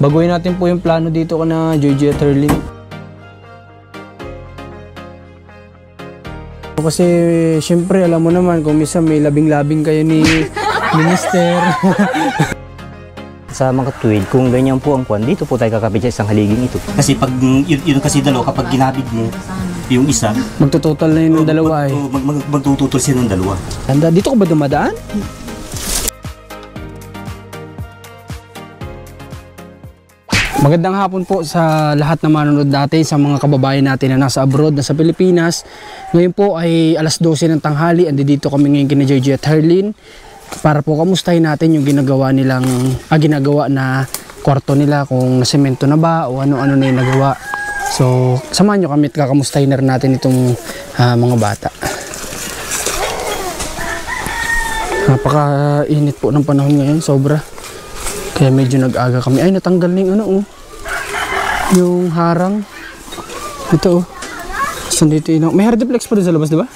baguhin natin po yung plano dito ko na Joy at Herlin. Kasi syempre alam mo naman kung minsan may labing-labing kayo ni Minister. Sa mga tuwid, kung ganyan po ang kwan, dito po tayo kakapit sa isang haliging ito. Kasi pag yun kasi dalawa, kapag ginabig mo yung isa, magtutotal na yun ng dalawa eh. Magtututol siya ng dalawa. Tanda, dito ko ba dumadaan? Magandang hapon po sa lahat na manonood natin, sa mga kababayan natin na nasa abroad, nasa Pilipinas. Ngayon po ay alas 12 ng tanghali, dito kami ngayon kina Joy at Herlin para po kamustahin natin yung ginagawa na kwarto nila, kung nasemento na ba o ano-ano na yung nagawa. So, samahan nyo kami at kakamustahin na rin natin itong mga bata. Napaka-init po ng panahon ngayon, sobra. Kaya medyo nag-aga kami. Ay, natanggal na yung ano, yung harang. Ito, saan dito yun? May hardiplex pa dun sa labas, di ba?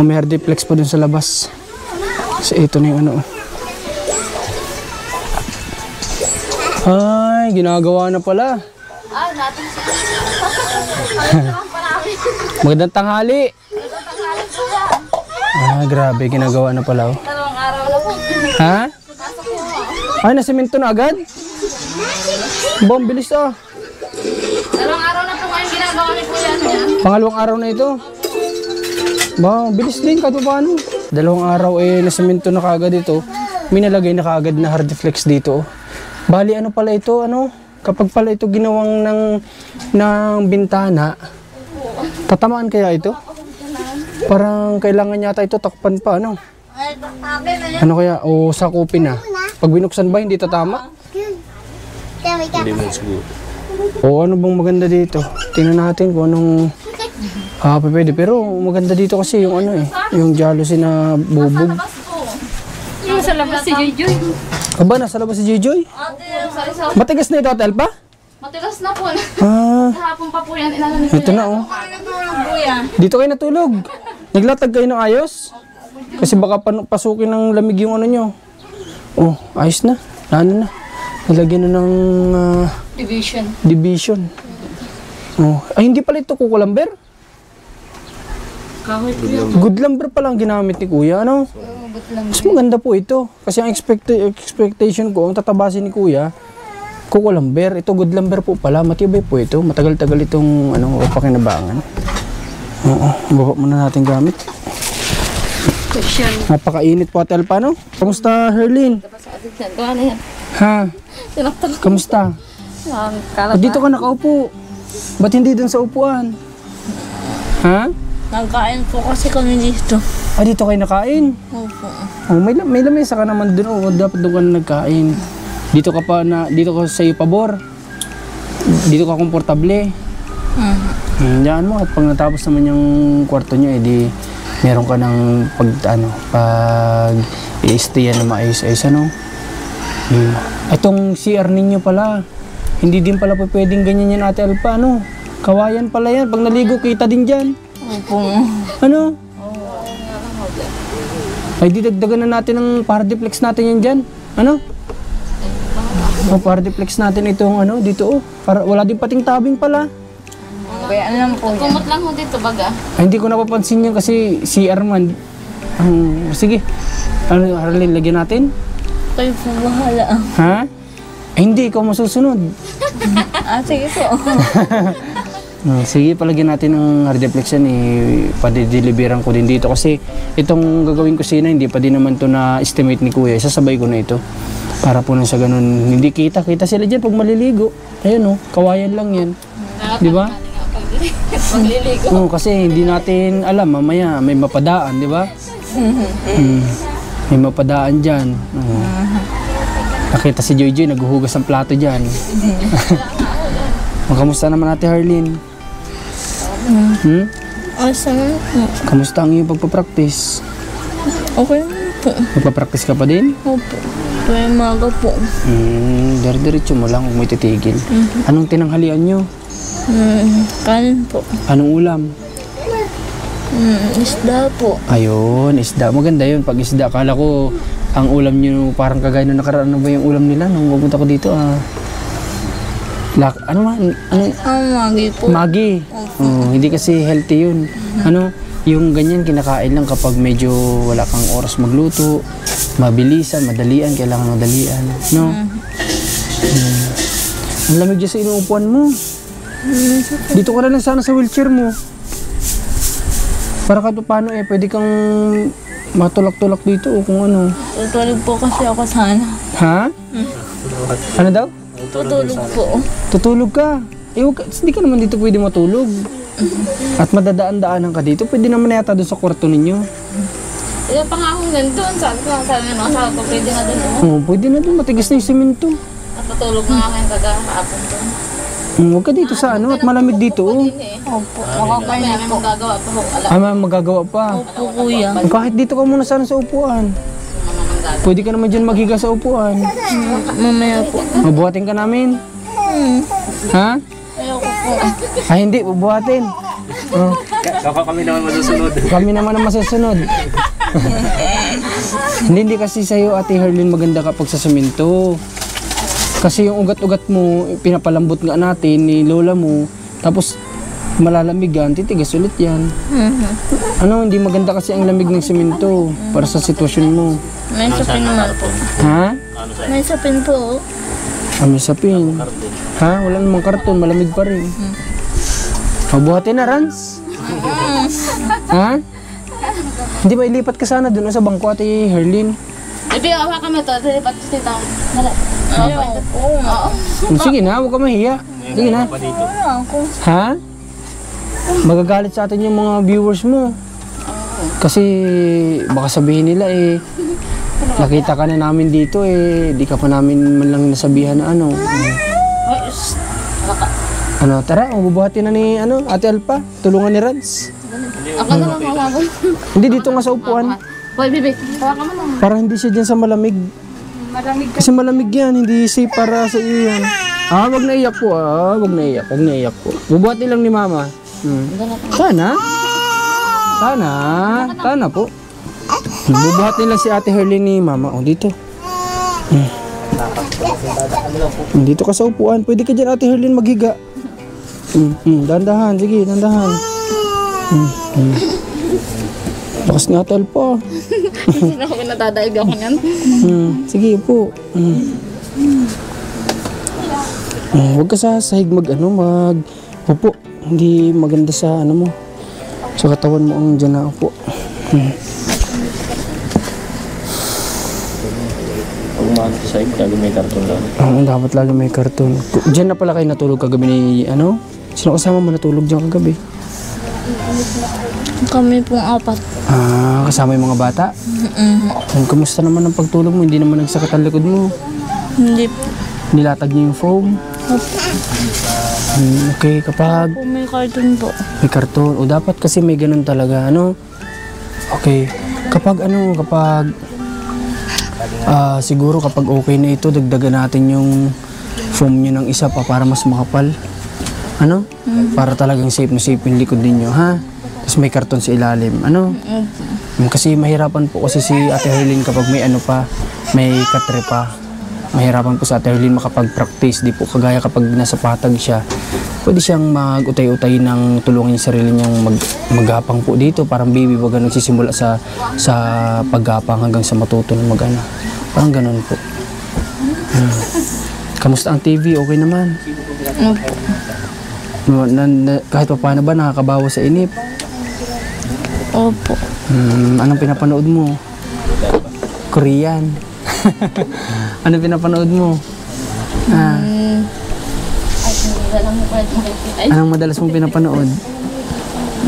May hardiplex pa dun sa labas. So, ito na yung ano. Ay, ginagawa na pala. Natin siya. Magandang tanghali. Grabe, ginagawa na pala. Dalawang araw na po. Ha? Ay, nasemento na agad? Bom, bilis Dalawang araw na po ngayon ginagawa ni Kuya niya. Pangalawang araw na ito. Ba, bilis din kahit paano. Dalawang araw nasemento na kaagad ito. May nalagay na kaagad na hardiflex dito. Bali, ano pala ito, kapag pala ito ginawang ng bintana, tatamaan kaya ito? Parang kailangan yata ito takpan pa, Ano kaya? O sakupin na. Pag binuksan ba, hindi tatama? Hindi mo siguro. O ano bang maganda dito? Tingnan natin kung anong pwede. Pero maganda dito kasi yung yung jealousy na bubog. Yung sa labas si Joy. Aba, nasa labas si Joy? Matigas na ito, Atel pa? Matigas na po. Kahapon pa po yan. Ito na Dito kayo natulog. Naglatag kayo ng ayos? Kasi baka pasukin ng lamig yung ano nyo. Oh, ayos na. Ano na. Nalagyan na ng division. Oh. Ay, hindi pala ito kukulamber. Good lumber pala ang ginamit ni Kuya, Mas maganda po ito. Kasi ang expectation ko, ang tatabasin ni Kuya, kukulamber. Ito good lumber po pala. Matibay po ito. Matagal-tagal itong pakinabangan. Oo, baba muna natin gamit. Napakainit po, Atel pa, Kamusta, Herlin? Ha? Kamusta? Dito ka nakaupo. Ba't hindi dun sa upuan? Ha? Nagkain po kasi kami dito. Dito kayo nakain? Opo. Oh, may lamesa ka naman dun. Dapat doon ka na nagkain. Dito ka sa iyo pabor. Dito ka komportable. Diyan mo, at pag natapos naman yung kwarto nyo, di meron ka ng pag i-stayan na maayos-ayos, Itong CR ninyo pala, hindi din pala po pwedeng ganyan yan, Ate Alpa, Kawayan pala yan, pag naligo kita din dyan. Opo. Ay, didagdagan na natin ang hardiplex natin yan dyan. Hardiplex natin itong dito para wala din pating tabing pala. Kaya lang po yan. Kumot lang ho dito baga. Ay, hindi ko napapansin yan kasi CR man. Sige. Herlin, lagyan natin? Kayo po bahala. Ha? Ay, hindi, ikaw masusunod. Sige po. Sige, palagyan natin ng hardiplex yan. Padideliveran ko din dito kasi itong gagawin kusina, hindi pa din naman to na-estimate ni Kuya. Sasabay ko na ito. Para po na sa ganun, hindi kita sila dyan pag maliligo. Ayun kawayan lang yan. Di ba? Pagliligo. Kasi hindi natin alam, mamaya may mapadaan, di ba? May mapadaan dyan. Nakita si Joy, naghuhugas ng plato dyan. Kamusta naman Ate Herlin? Awesome. Kamusta ang iyong pagpapractice? Okay po. Magpapractice ka pa din? Opo. Tuwing maga po. Diretso mo lang kung may titigil. Anong tinanghalian nyo? Kanin po. Anong ulam? Isda po. Ayun, isda. Maganda yun pag isda. Akala ko ang ulam nyo parang kagaya nung nakaraan. Ano ba yung ulam nila nung pumunta ko dito? Ano man? Ano? Magi po. Magi. Oh, hindi kasi healthy yun. Ano? Yung ganyan kinakain lang kapag medyo wala kang oras magluto. Mabilisan, madalian, kailangan madalian. No? Ang lamig dyan sa inuupuan mo. Dito ka na lang sana sa wheelchair mo. Para kahit paano pwede kang matulak-tulak dito o kung ano. Tutulog po kasi ako sana. Ha? Ano daw? Tutulog po. Tutulog ka. Hindi ka naman dito pwede matulog. At madadaan-daanan ka dito. Pwede naman yata doon sa kwarto ninyo. Pa nga akong nandun. Sabi ko pwede na dun. Oo, pwede na doon. Matigas na yung simento. Natutulog na nga ngayon kagahapon dun. Huwag ka dito sa ano at malamig dito. Opo, Makakain may po. magagawa pa ho. Magagawa pa. Opo, kuya. Kahit dito ka muna sana sa upuan. Pwede ka naman dyan maghiga sa upuan. Mamaya po. Mabuhatin ka namin. Ha? Ayoko po. Ay hindi, bubuhatin. Oh, Kami naman masusunod. kami naman ang masusunod. Hindi kasi sa'yo, Ate Herlin, maganda kapag sa semento. Kasi yung ugat-ugat mo, pinapalambot nga natin ni lola mo, tapos malalamig yan, titigas ulit yan. Ano, hindi maganda kasi ang lamig ng semento para sa sitwasyon mo. May sapin naman po. Ha? May sapin po. May sapin. Ha? Wala namang karton, malamig pa rin. Mabuhatin na, Rans. Ha? Hindi ba ilipat ka sana dun sa bangko, Ate Herlin? Ibi, awa kami to. Dilipat ko tita. Oo. Sige na, huwag ka mahiya. Sige na. Ha? Magagalit sa atin yung mga viewers mo. Kasi baka sabihin nila nakita ka na namin dito di ka pa namin man lang nasabihan na ano. Ano, tara, mabubuhatin na ni Ate Alpa. Tulungan ni Rads. Ako na lang mawawag. Hindi, dito nga sa upuan. Hoy, bibi. Tawa ka mo lang. Para hindi siya dyan sa malamig. Kasi malamig yan, hindi safe para sa iyo yan. Wag na iyak po. Wag na iyak po. Bubuhatin lang ni Mama. Sana po. Bubuhatin lang si Ate Herlin ni Mama. Dito. Dito ka sa upuan. Pwede ka dyan, Ate Herlin, maghiga. Dandahan, sige, dandahan. Lakas nga tal po. Hindi na ako natadaig ako niyan. Sige po. Huwag ka sa sahig upo. Hindi maganda sa mo. Sa katawan mo ang dyan na upo. Pag umaano sa sahig, lagi may karton lang. Dapat lagi may karton. Diyan na pala kayo natulog kagabi ni Sino kasama mo natulog dyan kagabi? Kami pong 4. Kasama yung mga bata? Kumusta naman ang pagtulog mo? Hindi naman nagsakit ang likod mo? Hindi po. Nilatag niyo yung foam? Okay, kapag Po, may cartoon po. may karton, dapat kasi may ganun talaga, Okay, kapag siguro kapag okay na ito, dagdagan natin yung foam nyo ng isa pa para mas makapal. Para talagang safe na safe yung likod ninyo, ha? Tapos may karton sa ilalim, Kasi mahirapan po kasi si Ate Herlin kapag may katre pa. Mahirapan po sa Ate Herlin makapag-practice. Di po kagaya kapag nasa patag siya, pwede siyang mag-utay-utay ng tulungan yung sarili niyang maghapang po dito. Parang baby baga nagsisimula sa paghapang hanggang sa matuto na mag-ano. Parang ganun po. Kamusta ang TV? Okay naman? Kahit pa paano ba nakakabawas sa inip? Opo. Anong pinapanood mo? Korean. Anong pinapanood mo? Anong madalas mong pinapanood?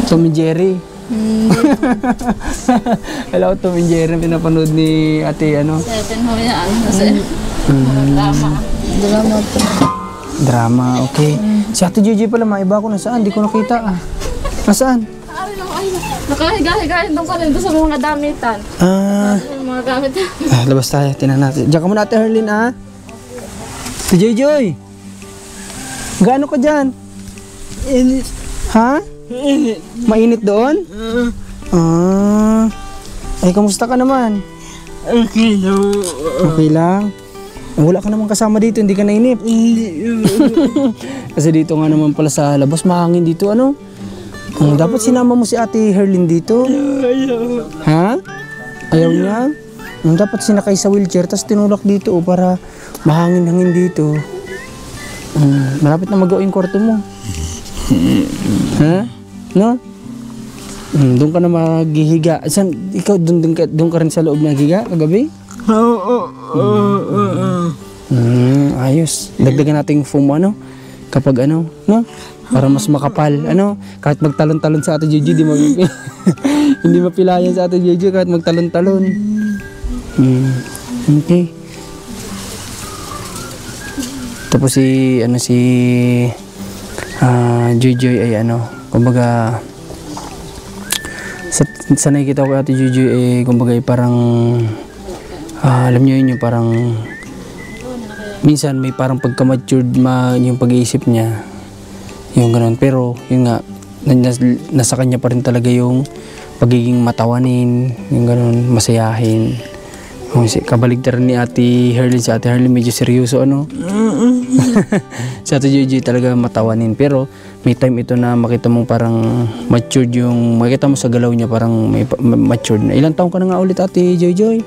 Tom and Jerry. Hello, Tom and Jerry pinapanood ni Ate 7 ho yan. Kasi Drama po. Drama, okay. Si Ate Gigi pala, maiba ko nasaan? Di ko nakita Nasaan? nakahiga-higahin doon ka rin doon sa mga damitan. Yung mga gamit. Labas tayo, tinan natin. Diyan ka muna, Ate Herlin, Si Joy. Gaano ka dyan? Init. Ha? Init. Mainit doon? Ay, kamusta ka naman? Okay lang. Okay lang? Wala ka naman kasama dito, hindi ka nainip. Kasi dito nga naman pala sa labas, mahangin dito, ano? Dapat sinama mo si Ate Herlin dito. Ha? Ayaw niya? Dapat sinakay sa wheelchair, tapos tinulak dito para mahangin-hangin dito. Malapit na magawa yung kwarto mo. Ha? No? Doon ka na maghihiga. Saan? Ikaw, doon ka rin sa loob naghiga kagabi? Ayos. Dagdagan natin yung foam, ano? Kapag ano, no? Para mas makapal, ano? Kahit magtalon-talon sa Ate Gigi, hindi mapilayan sa Ate Gigi kahit magtalon-talon. Okay. Tapos si Joy ay ano, kumbaga sa nakikita ko kay Ate Joy kumbaga ay parang alam niyo yun, yung parang minsan may parang pagka-matured yung pag-iisip niya, yung gano'n. Pero yun nga, nasa kanya pa rin talaga yung pagiging matawanin, yung gano'n, masayahin. Kabaligtaran ni Ate Herlin. Si Ate Herlin medyo seryoso, ano? Si Ate Joy talaga matawanin. Pero may time ito na makita mong parang matured yung, makita mo sa galaw niya parang may matured na. Ilang taong ka na nga ulit, Ate Joy?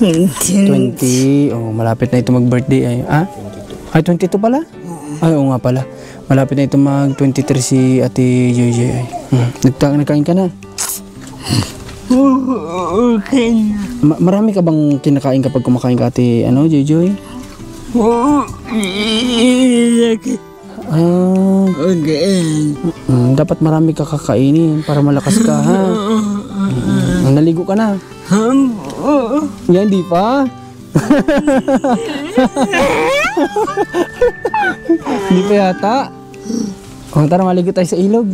20. Oh, malapit na ito mag-birthday. Ay, 22 pala? Ay, oo nga pala. Malapit na ito mag-23 si Ate Joy. Nagkain ka na? Okay na. Marami ka bang kinakain kapag kumakain ka, Ate Joy? Oo. Okay. Dapat marami ka kakainin para malakas ka, ha? Naligo ka na? Yan, di pa? Hindi pa yata? Tara, maligo tayo sa ilog.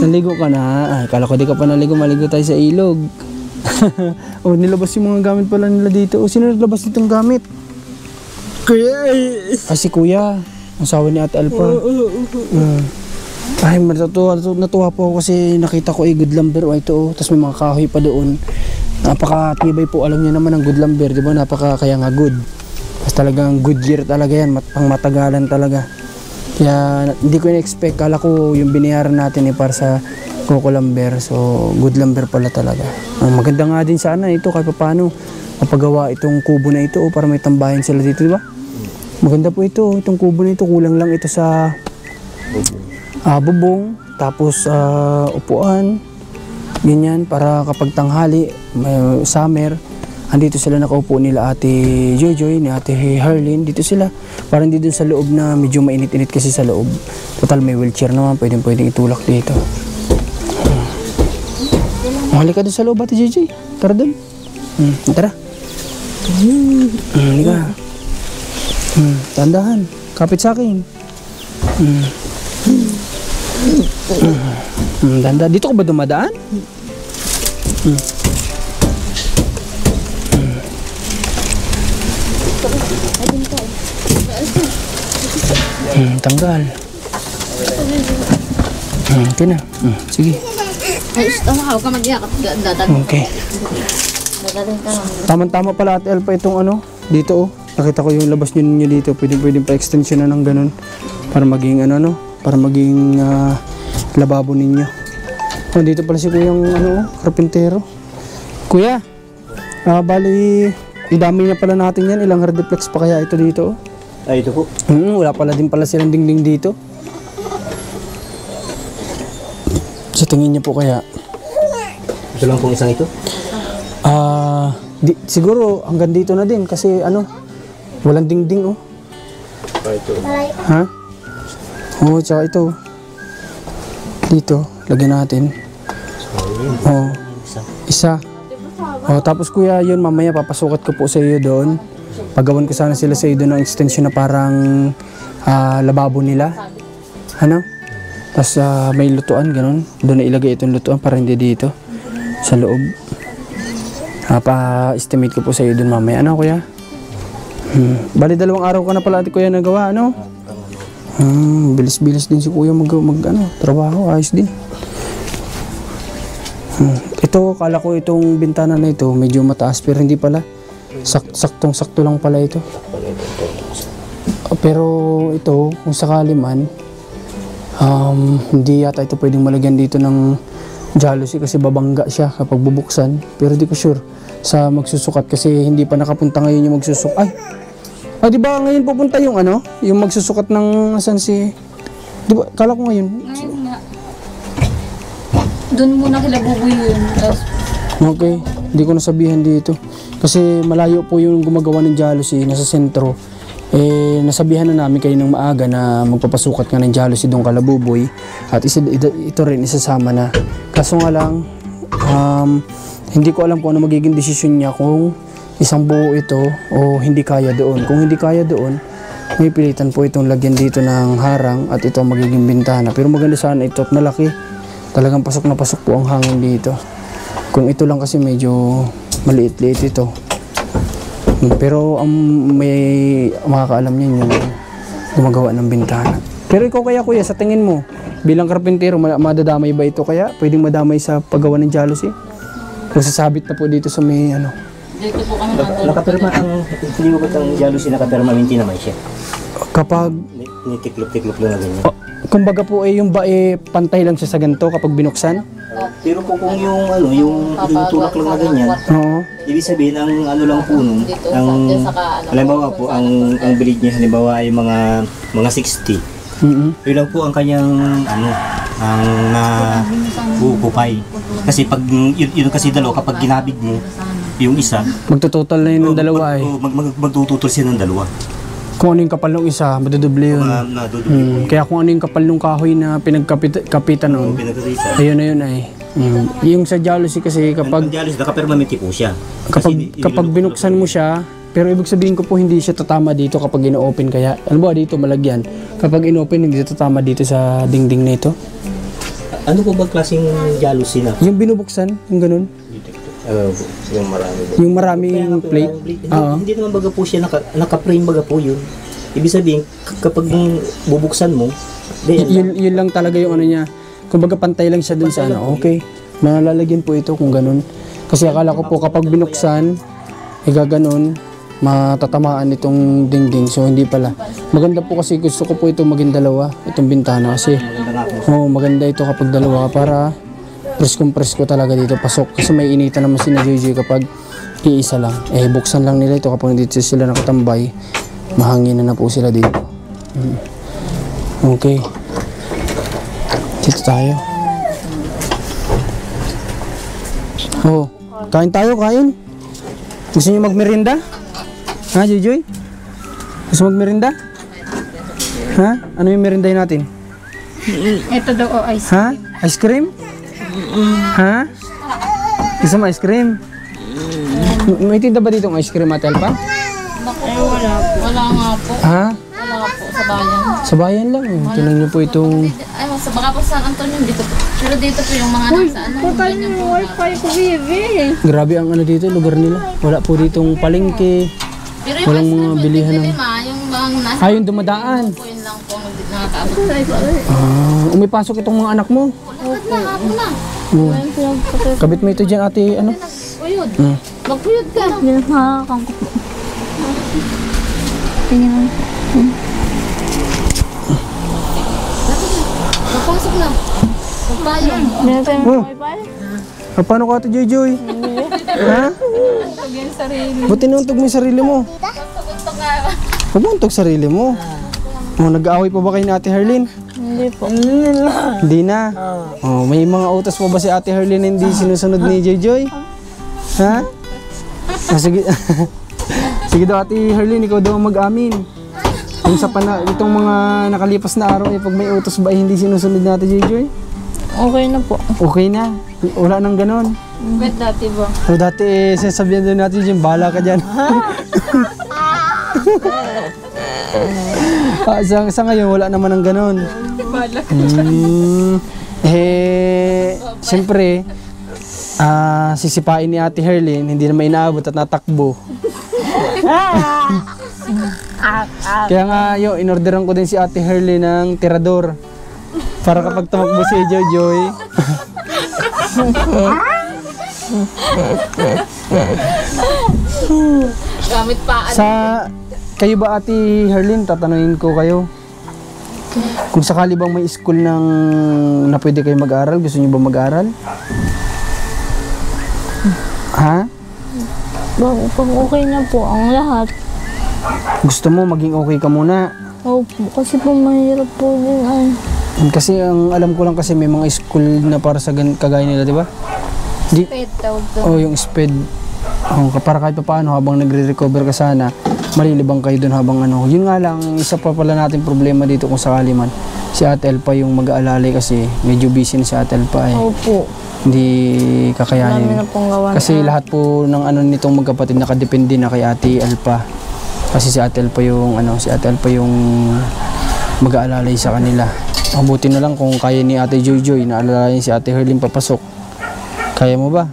Naligo ka na? Ay, kala ko di ka pa naligo, maligo tayo sa ilog. Nilabas yung mga gamit pala nila dito. Sino naglabas nitong gamit? Kuya. Si Kuya. Ang sawa ni Ate Alpa. Ay, natuwa po ako kasi nakita ko good lumber. Ito, tapos may mga kahoy pa doon. Napakatibay po, alam niyo naman ang good lumber, di ba? Kaya nga good. Tapos talagang good year talaga yan, pang matagalan talaga. Kaya hindi ko in-expect, kala ko yung binayaran natin para sa Coco lumber. So good lumber pala talaga. Maganda nga din sana ito kahit paano napagawa itong kubo na ito para may tambayan sila dito, di ba? Maganda po itong kubo na ito, kulang lang ito sa bubong, tapos upuan, ganyan, para kapag tanghali, may summer, andito sila nakaupo nila Ate Joy, ni Ate Herlin, dito sila. Parang dito sa loob na medyo mainit-init kasi sa loob. Total may wheelchair naman, pwedeng itulak dito. Halika doon sa loob, Ate Joy. Tara doon. Tara. Halika. Tandahan. Kapit sa akin. Tanda. Dito ka ba dumadaan? Tanggal. Okay na. Sige. Huwag ka mag-iyak. Okay. Tama-tama pala Ate Elpa itong dito nakita ko yung labas nyo dito. Pwedeng pa-extension na ng ganun para maging para maging lababo ninyo. Dito pala si Kuyang karpintero. Kuya, bali idami na pala natin yan. Ilang hardiplex pa kaya ito dito? Ay, ito po. Wala pala din pala silang dingding dito. Sa tingin niyo po kaya? Ito lang pong isang ito? Siguro hanggang dito na din kasi walang dingding Ito. Ha? Tsaka ito. Dito, lagyan natin. Isa. Tapos kuya, yun mamaya papasukat ko po sa iyo doon. Pagawan ko sana sila sa iyo doon ng extension na parang lababo nila. Tapos may lutuan, ganun. Doon na ilagay itong lutuan para hindi dito. Sa loob. Pa-estimate ko po sa iyo doon mamaya. Kuya? Bali 2 araw ka na pala kuya nagawa, bilis-bilis din si kuya trabaho, ayos din. Ito, kala ko itong bintana na ito medyo mataas pero hindi pala. Saktong-sakto lang pala ito. Pero ito, kung sakali man, hindi yata ito pwedeng malagyan dito ng jalousie kasi babangga siya kapag bubuksan. Pero di ko sure sa magsusukat kasi hindi pa nakapunta ngayon yung magsusukat. Ay, di ba ngayon pupunta yung ano? Yung magsusukat ng asan si... Di ba? Kala ko ngayon. Ngayon nga. Doon muna kila Buboy yun. Tapos, Okay, hindi ko nasabihan dito. Kasi malayo po yung gumagawa ng jalousie, nasa sentro. Nasabihan na namin kayo ng maaga na magpapasukat nga ng jalousie doon kala Buboy. At ito rin isasama na. Kaso nga lang, hindi ko alam kung ano magiging desisyon niya kung isang buo ito o hindi kaya doon. Kung hindi kaya doon, may pilitan po itong lagyan dito ng harang at ito ang magiging bintana. Pero maganda sana ito at malaki. Talagang pasok na pasok po ang hangin dito. Kung ito lang kasi medyo maliit-liit ito. Pero ang may makakaalam niyan yung gumagawa ng bintana. Pero ikaw kaya kuya, sa tingin mo, bilang karpentero, madadamay ba ito kaya? Pwedeng madamay sa paggawa ng jalousie? Kung sasabit na po dito sa may ano. dito po kami nandun. Nakapirma ang, hindi mo ba't ang jalousie nakapirma, minti naman siya. Kapag, Nitiklop-tiklop lang na ganyan. kumbaga po yung bae, pantay lang siya sa ganito kapag binuksan? Pero po kung yung ano, yung tulak lang na ganyan, Oo. ibig sabihin ang ano lang po nun, Dito, ang dyan saka, ano, halimbawa po ang bilid niya halimbawa ay mga 60. Yun lang po ang kanyang ano, ang ukupay. Kasi pag yun kasi dalawa kapag ginabig mo yung isa, Magtototal na yun ng dalawa eh. magtututol siya ng dalawa. Kung ano yung kapal ng isa, madudoble yun. Nadudubi. Kaya kung ano yung kapal ng kahoy na pinagkapitan nun, Pinagkakita. ayun na yun ay. Yung sa jalousie kasi kapag Pag jalousie, nakapermanente po siya. kapag binuksan mo siya, pero ibig sabihin ko po hindi siya tatama dito kapag ino-open kaya. Ano ba dito malagyan? Kapag ino-open hindi siya tatama dito sa dingding na ito. Ano po ba klaseng jalousie na? Yung binubuksan, yung ganun. Yung marami. Yung maraming plate. Oo. Hindi naman baga po siya naka-frame baga po yun. Ibig sabihin, kapag bubuksan mo, Yun lang talaga yung ano niya. Kumbaga pantay lang siya dun sa ano. Okay. Malalagyan po ito kung ganun. Kasi akala ko po kapag binuksan, gaganon, matatamaan itong dingding. So hindi pala. Maganda po kasi gusto ko po ito maging dalawa. Itong bintana kasi maganda ito kapag dalawa para presko talaga dito pasok. Kasi may initan naman si na JJ kapag iisa lang. Buksan lang nila ito kapag dito sila nakatambay. Mahangin na po sila dito. Okay. Dito tayo. Oh, kain tayo, kain. Gusto niyo magmerinda? Ha, Jojoy? Gusto magmerinda? Ha? Ano yung merindahin natin? Ito daw o ice. Ha? Ice cream? Ha? Gusto mo ice cream? May tinda ba dito ng ice cream, Ate Alpa? Wala nga po. Ha? Wala nga po sa bayan. Sa bayan lang. Tingnan niyo po itong... Ay, sa baka po San Antonio dito po. Pero dito po yung mga nasa ano. Ganyan po. Grabe ang ano dito, lugar nila. Wala po ditong palengke. Pero yung Walang ice cream mga yung bilihan bibili ng- yung mga nasa. Yung dumadaan. Po yun lang po nakakaabot. Umipasok itong mga anak mo. Wala na, ako na. Kabit mo ito dyan, ate, ano? Puyod. Magpuyod ka. Nakakangkot po. Tingnan. Magpasok na. Magpayong. Meron tayong Oh. wifi? Paano ka, ate Joy? Ha? Buti nuntog mo yung sarili mo. Pagpuntok nga. Huwag mo untog sarili mo. Oh, nag-aaway pa ba kayo ni Ate Herlin? Hindi po. Hindi na. Oh, may mga utos pa ba si Ate Herlin na hindi sinusunod ni Joy? Ha? Sige. Sige daw, Ate Herlin, ikaw daw ang mag-amin. Yung sa itong mga nakalipas na araw, pag may utos ba hindi sinusunod ni Ate Joy? Okay na po. Okay na. Wala nang ganon. Wait, dati ba? So dati, sasabihan din natin dyan, bahala ka dyan. Sa ngayon, wala naman ng ganon. Siyempre, sisipain ni Ate Herlin, hindi na may inaabot at natakbo. Kaya nga, inorderan ko din si Ate Herlin ng tirador. Para kapag tumakbo si Joy, Gamit pa. Sa kayo ba Ate Herlin, tatanungin ko kayo. Kung sakali bang may school na pwede kayo mag-aral, gusto niyo ba mag-aral? Ha? Pag okay na po ang lahat. Gusto mo maging okay ka muna? Opo, kasi po mahirap po din ay. Kasi ang alam ko lang kasi may mga school na para sa kagaya nila, di ba? Di, oh, yung SPED. Oh, para kahit pa paano habang nagre-recover ka sana, malilibang kayo doon habang ano. Yun nga lang, isa pa pala natin problema dito kung sakali man. Si Ate Elpa yung mag-aalala kasi medyo busy na si Ate Elpa eh. Opo. Hindi Dami kakayanin. na pong gawa. Kasi lahat po ng ano nitong magkapatid nakadepende na kay Ate Elpa. Kasi si Ate Elpa yung si Ate Elpa yung mag-aalalay sa kanila. Mabuti na lang kung kaya ni Ate Joy na alalayin si Ate Herlin papasok. Kaya mo ba?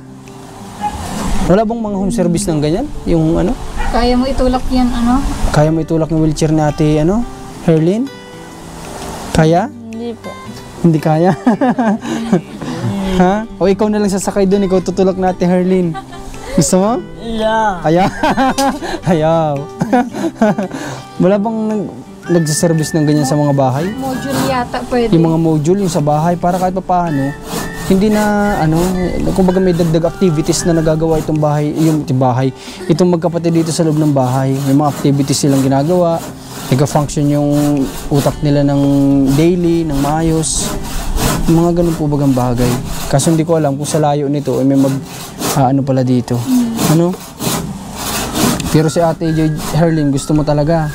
Wala bang mga home service ng ganyan? Yung ano? Kaya mo itulak yan, ano? Kaya mo itulak yung wheelchair ni Ate Herlin? Kaya? Hindi po. Hindi kaya? Ha? O ikaw na lang sasakay doon, ikaw tutulak na Ate Herlin. Gusto mo? Yeah. Ayaw. Ayaw. Wala bang nagsiservice ng ganyan sa mga bahay? Module yata pwede. Yung mga module, yung sa bahay, para kahit pa paano, hindi na, kumbaga may dagdag activities na nagagawa itong bahay, itong magkapatid dito sa loob ng bahay. May mga activities silang ginagawa, nag-function yung utak nila ng daily, ng maayos. Mga ganun po bagang bagay. Kaso hindi ko alam kung sa layo nito, may pala dito. Ano? Pero si Ate Herlin, gusto mo talaga,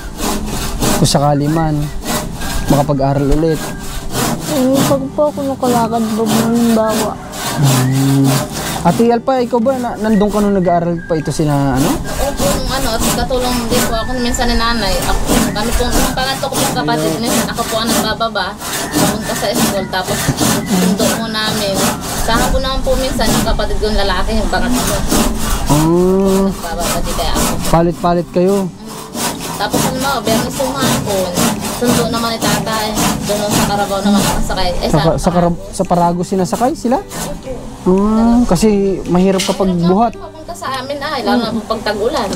kung sakali man, makapag-aral ulit. Pag po ako nakalakad, bawa. Ate Elpa, ikaw ba, nandun ka nung nag-aaral pa ito sina, Opo, at katulong din po ako minsan ni nanay. Kami po, nung pangato ko pong kapatid, minsan ako po ang nagbababa, papunta sa school, tapos tundo mo namin. Saka po naman po minsan yung kapatid kong lalaki, yung pangato ko. Nagbababa di kaya ako. Palit-palit kayo. Tapos biyernes sumahapon, sundo naman ni tatay. Doon sa Carabao naman nakasakay. Sa Parago sinasakay sila? Kasi mahirap kapag buhat. Papunta sa amin lalo na po pag tag-ulan.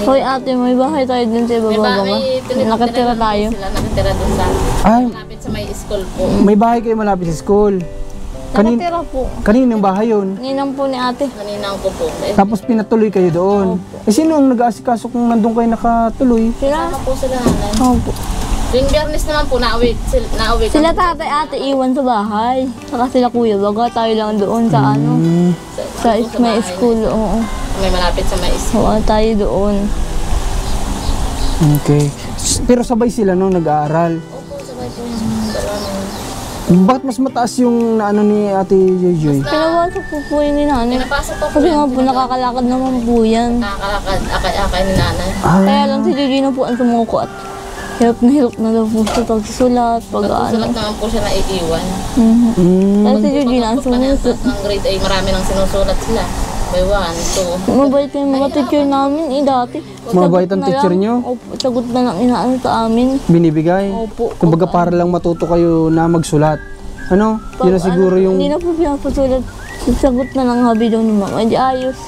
Hoy ate, may bahay tayo din sa ibaba ba? Nakatira tayo. Sila nakatira doon sa Ay, malapit sa may school po. may bahay kayo malapit sa school. Nakatira po. Kaninong bahay yun? Ninang po ni ate. Naninang ko po. Tapos pinatuloy kayo doon. Sino ang nag-aasikaso kung nandun kayo nakatuloy? Sila? Kasama po sila nanay. Opo. Tuwing biyernes naman po, nauwi Sila tatay ate iwan sa bahay. Saka sila kuya, baga tayo lang doon sa sa may school. Oo. May malapit sa may school. Oo, tayo doon. Okay. Pero sabay sila nung nag-aaral. Opo, sabay po yung dalawa. Bakit mas mataas yung ni Ate Joy? Pinawasok po yun ni nanay. Pinapasok pa po Kasi yun. nga po nakakalakad naman po yan. Nakakalakad, akay-akay ni nanay. Kaya lang si Gigi po ang sumuko at hirap na daw po sa pagsusulat, Pagsusulat naman po siya naiiwan. Kaya si Gigi ang sumusulat. Ng grade A, marami nang sinusulat sila. By 1, 2. Mabait yung mga teacher namin dati. Mabait ang Sagot na teacher lang. nyo? Opo, sagot na lang inaano sa amin. Binibigay? Opo. Kumbaga para lang matuto kayo na magsulat. Yun na siguro yung... Hindi na po pinapasulat. Sagot na lang habi daw ni mama. Hindi ayos.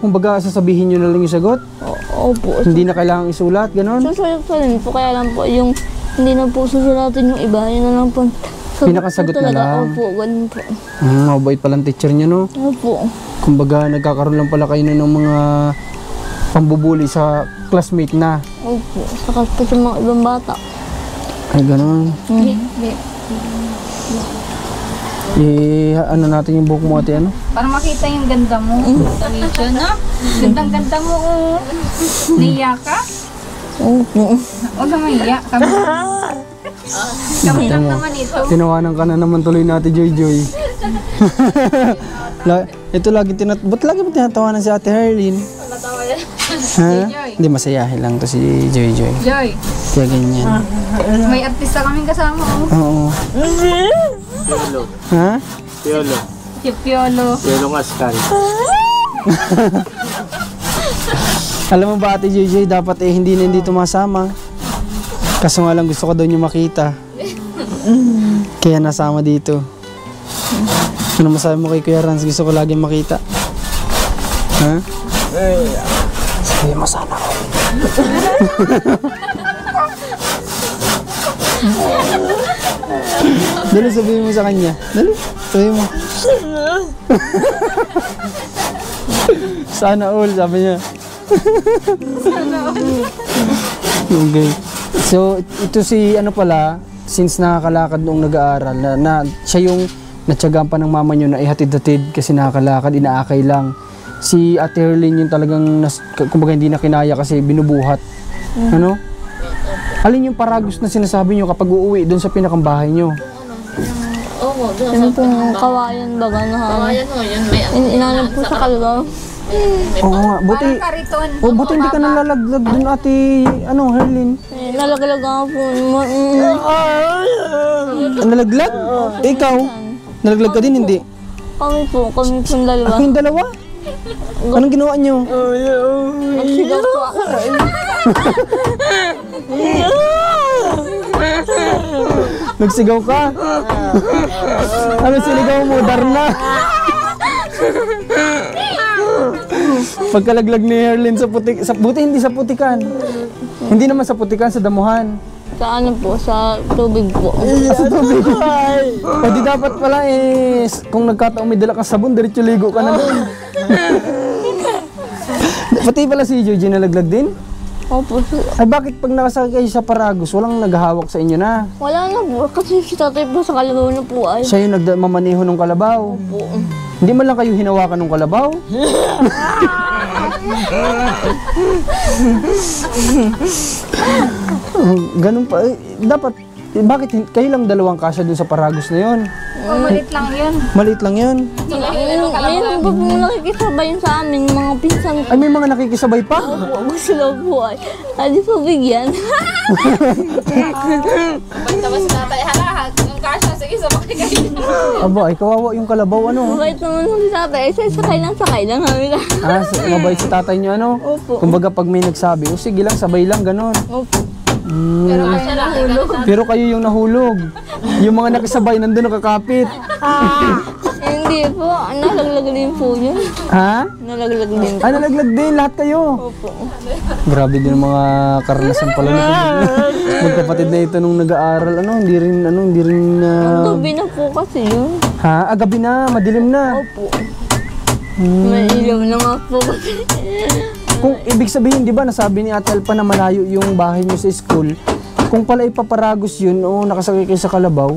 kumbaga sasabihin nyo na lang yung sagot? Opo. Hindi na kailangang isulat, ganon? Susulat pa rin po. Kaya lang po yung hindi na po susulatin yung iba. Yun na lang po. Pinakasagot na talaga. lang. Opo, ganun po. Mabait palang teacher nyo, no? Opo. Kumbaga nagkakaroon lang pala kayo ng mga pambubuli sa classmate na. Opo. Saka po sa mga ibang bata. Ay, ganon. Ano natin yung buhok mo ate, ano? Para makita yung ganda mo. Sa video, no? Gandang-ganda mo, oh. Naiya ka? Opo. Huwag ka maiya. Kami lang naman ito. Tinawanan ka na naman tuloy natin, Joy. Ito lagi ba't lagi mo tinatawanan si Ate Herlin? Natawa yan. Ha? Hindi, masayahin lang to si Joy. Joy, Kaya ganyan. may artista kaming kasama, oh. Oo. Piolo. Ha? Piolo. Si Piolo. Piolo Ascal. Alam mo ba Ate Joy, dapat hindi na hindi tumasama. Kaso nga lang gusto ko daw niyo makita. Kaya nasama dito. Ano masabi mo kay Kuya Rans? Gusto ko laging makita. Ha? Sabi mo sana ako. Dali, sabihin mo sa kanya. Dali, sabihin mo. Sana all, sabi niya. Okay. So, ito si ano pala, since nakakalakad noong nag-aaral, na siya yung natsagaan pa ng mama niyo na ihatid-hatid kasi nakakalakad, inaakay lang. Si Ate Herlin yung talagang, kumbaga hindi na kinaya kasi binubuhat. Ano? Alin yung Paragus na sinasabi niyo kapag uuwi doon sa pinakambahay niyo? Oo, doon Yung sa pong pinakabang. kawayan baga na Kawayan mo, yun may inanap po sa kalabaw. Oo nga, buti. Parang kariton. Oh, buti hindi ka nalalaglag doon, Ate, ano, Herlin. Nalaglag ako po. Nalaglag? Ikaw? Nalaglag ka din, hindi? Kami pong dalawa. Ako yung dalawa? Anong ginawa niyo? Nagsigaw po ako. Nagsigaw ka? Ano sinigaw mo? Darna? Pagkalaglag ni Herlin sa putik, buti hindi sa putikan. Hindi naman sa putikan, sa damuhan. Sa ano po, sa tubig po. Sa tubig. O di dapat pala kung nagkataong may dala kang sabon, diretso ligo ka na doon. Pati pala si Joji nalaglag din? Opo. Ay bakit pag nakasakay kayo sa Paragus, walang naghahawak sa inyo na? Wala na po. Kasi si tatay po sa kalabaw na po ay. Siya yung nagmamaneho ng kalabaw. Po. Hindi man lang kayo hinawakan ng kalabaw? Ganun pa. Dapat, bakit kayo lang dalawang kasya dun sa Paragus na yon? Malit lang yun. Maliit lang yun. Mayroon po pong nakikisabay sa amin, mga pinsan Ay, may mga nakikisabay pa? po. Gusto daw po ay. Hindi po bigyan. Basta si tatay, halahat. Yung kasya, sige, sabay kayo. Aba, ay kawawa yung kalabaw, ano? Mabait naman po si tatay. Sakay lang namin. Mabait si tatay niyo, ano? Opo. Kumbaga pag may nagsabi, o sige lang, sabay lang, ganun. Opo. Pero kasya lang, Pero kayo yung nahulog. Yung mga nakisabay, nandun nakakapit. Hindi po. Nalaglag din po yun. Ha? Nalaglag din po. Ah, nalaglag din, lahat kayo. Opo. Grabe din ang mga karanasan pala nito. Magkapatid na ito nung nag-aaral, hindi rin, Gabi na po kasi yun. ha? Gabi na, madilim na. Opo. May ilaw na nga po kasi. Kung ibig sabihin, di ba, nasabi ni Ate Alpa na malayo yung bahay niyo sa school, kung pala ipaparagos yun, o nakasakay kayo sa kalabaw,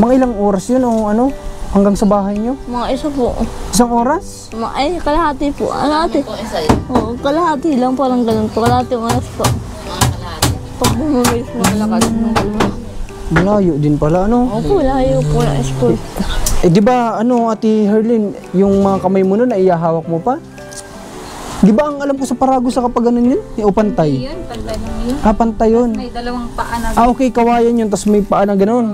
mga ilang oras yun, o ano, hanggang sa bahay niyo? Mga isa po. Isang oras? Ay, kalahati po. Kalahati. po isa yun. Oo, kalahati lang. Parang ganun po. Kalahati oras po. Mga kalahati. Pag bumabilis makalakad ng kalma. Malayo din pala, ano? Opo, layo po na school. Di ba, Ate Herlin, yung mga kamay mo nun, naiyahawak mo pa? Di ba ang alam ko sa Paragus sa kapag ganun yun? O pantay? Yun, pantay lang yun. Ah, pantay yun. May dalawang paa na. Ah, okay, kawayan yun, tapos may paa na ganun.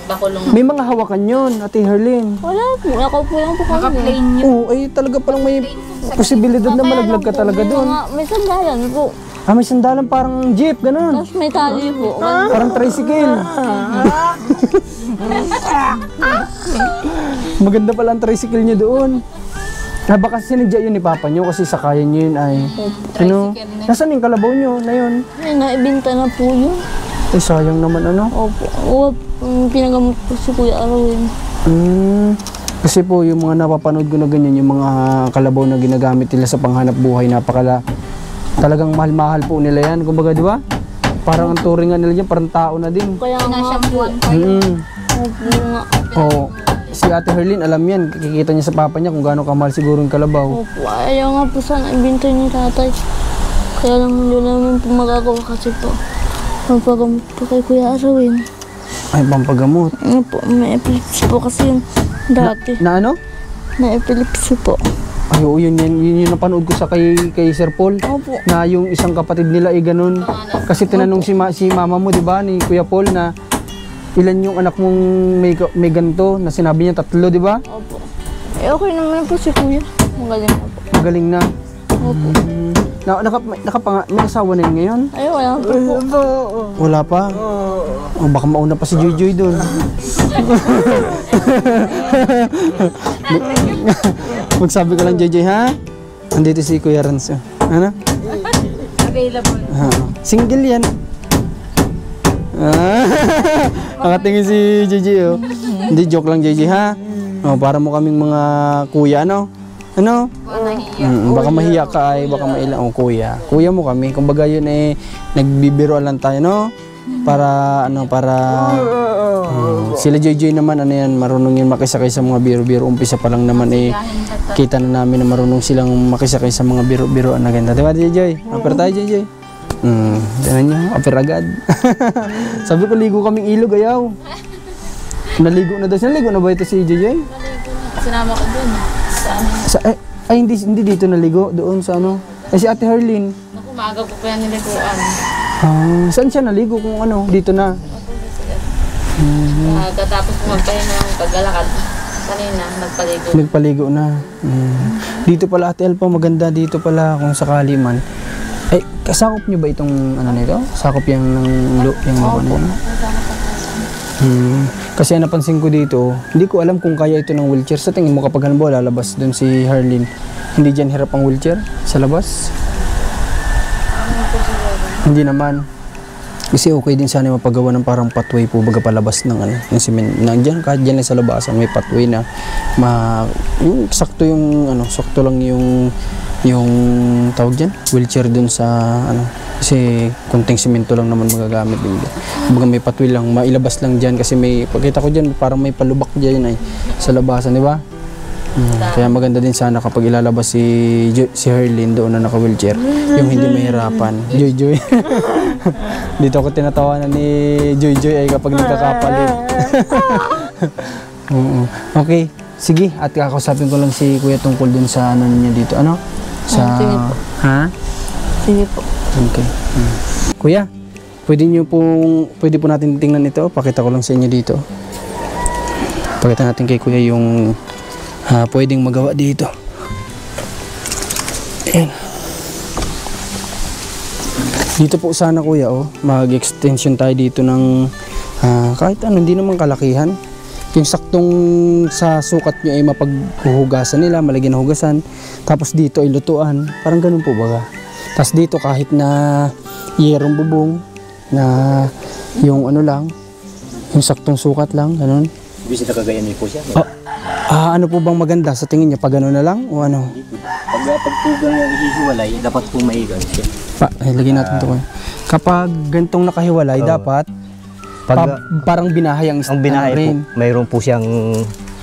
Bakulong. May mga hawakan yun, Ate Herlin. Wala po. Ako po lang po kami. Naka-plain yun. Oo, ay talaga palang may posibilidad na malaglag ka talaga doon. May sandalan po. Ah, may sandalan parang jeep, ganun. Tapos may tali po. Parang tricycle. Maganda pala ang tricycle niyo doon. Ah, baka sinadya yun ni Papa niyo kasi sakayan niyo yun ay. Ano? Nasaan yung kalabaw niyo na yun? Ay, naibinta na po yun. Ay, sayang naman ano. Opo. Pinagamot po si Kuya Arwin. Kasi po yung mga napapanood ko na ganyan, yung mga kalabaw na ginagamit nila sa panghanap buhay, talagang mahal-mahal po nila yan. Kumbaga, di ba? Parang ang turingan nila dyan, parang tao na din. Kaya nga po. Sinashampuan pa. Opo nga. Oo. Si Ate Herlin, alam yan, kikita niya sa papa niya kung gaano kamahal siguro yung kalabaw. Opo. Ayaw nga po sana ibinta ni tatay. Kaya lang hindi namin po magagawa kasi po. Magpagamot po kay Kuya Arwin. Ay, pampagamot. Ano po, may epilepsy po kasi yun dati. Na ano? May epilepsy po. Ay, oo, yun yung napanood ko sa kay Sir Paul. Opo. Na yung isang kapatid nila ay ganun. Kasi tinanong si mama mo, di ba, ni Kuya Paul na ilan yung anak mong may ganito, na sinabi niya 3, di ba? Opo. Eh, okay naman po si Kuya. Magaling na po. Magaling na. Opo. May asawa na yun ngayon? Ay, wala pa po. Wala pa? Oh, baka mauna pa si Joy doon. Magsabi ka lang, Joy, ha? Andito si Kuya Rans. Ano? Available. Single yan. Nakatingin si JJ oh. Hindi, joke lang JJ ha. Oh, para mo kaming mga kuya, ano? Ano? Baka mahiya ka ay, baka mailang. Oh, kuya. Kuya mo kami. Kumbaga yun eh, nagbibiroan lang tayo, no? Para, sila JJ naman, ano yan, marunong yun makisakay sa mga biro-biro. Umpisa pa lang naman eh, kita na namin na marunong silang makisakay sa mga biro-biroan na ganda. Diba JJ? Aper tayo JJ. Tignan nyo, aper agad. Sabi ko, ligo kaming ilog, ayaw. Naligo na daw. Naligo na ba ito si JJ? Sinama ko dun. Sa ano? Hindi dito naligo. Doon sa ano. Si Ate Harleen. Naku, maaga ko pa yan niliguan. Saan siya naligo kung ano? Dito na. Katapos ko magpahinga ng paglalakad. Kanina, nagpaligo. Nagpaligo na. Dito pala Ate Elpa, maganda dito pala kung sakali man. Ay, kasakop nyo ba itong ano nito? Sakop yung lupa na yan? Kasi napansin ko dito, hindi ko alam kung kaya ito ng wheelchair. Sa tingin mo kapag halimbawa lalabas dun si Harleen, hindi dyan hirap ang wheelchair sa labas? Hindi naman. Kasi okay din sana mapagawa ng parang pathway po baga palabas ng ano, yung cement. Nandiyan kahit diyan sa labasan may pathway na yung sakto yung ano, sakto lang yung tawag diyan, wheelchair dun sa ano. Kasi kunting simento lang naman magagamit din. Baga may pathway lang, mailabas lang diyan kasi may pagkita ko diyan parang may palubak diyan ay sa labasan, di ba? Kaya maganda din sana kapag ilalabas si Harleen doon na naka-wheelchair, yung hindi mahirapan. Joy. Dito ako tinatawanan ni Joy ay kapag nagkakapalit. Okay, sige. At kakausapin ko lang si Kuya tungkol dun sa ano niya dito. Ano? Sa... Sige po. Ha? Sige po. Okay. Kuya, pwede po natin tingnan ito. Pakita ko lang sa inyo dito. Pakita natin kay Kuya yung pwedeng magawa dito. Ayan. Dito po sana Kuya, mag-extension tayo dito ng kahit ano, hindi naman kalakihan. Yung saktong sa sukat nyo ay mapaghuhugasan nila, malagyan na hugasan. Tapos dito ay lutuan. Parang ganun po baga. Tapos dito kahit na yerong bubong na yung ano lang, yung saktong sukat lang, ganun. Ibig sabihin po siya. Ano po bang maganda sa tingin niyo? Pag ano na lang o ano? Pag po yung ihihiwalay, dapat po maigan siya. Lagyan natin ito. Kapag gantong nakahiwalay, dapat parang binahay ang binahay rin. po, mayroon po siyang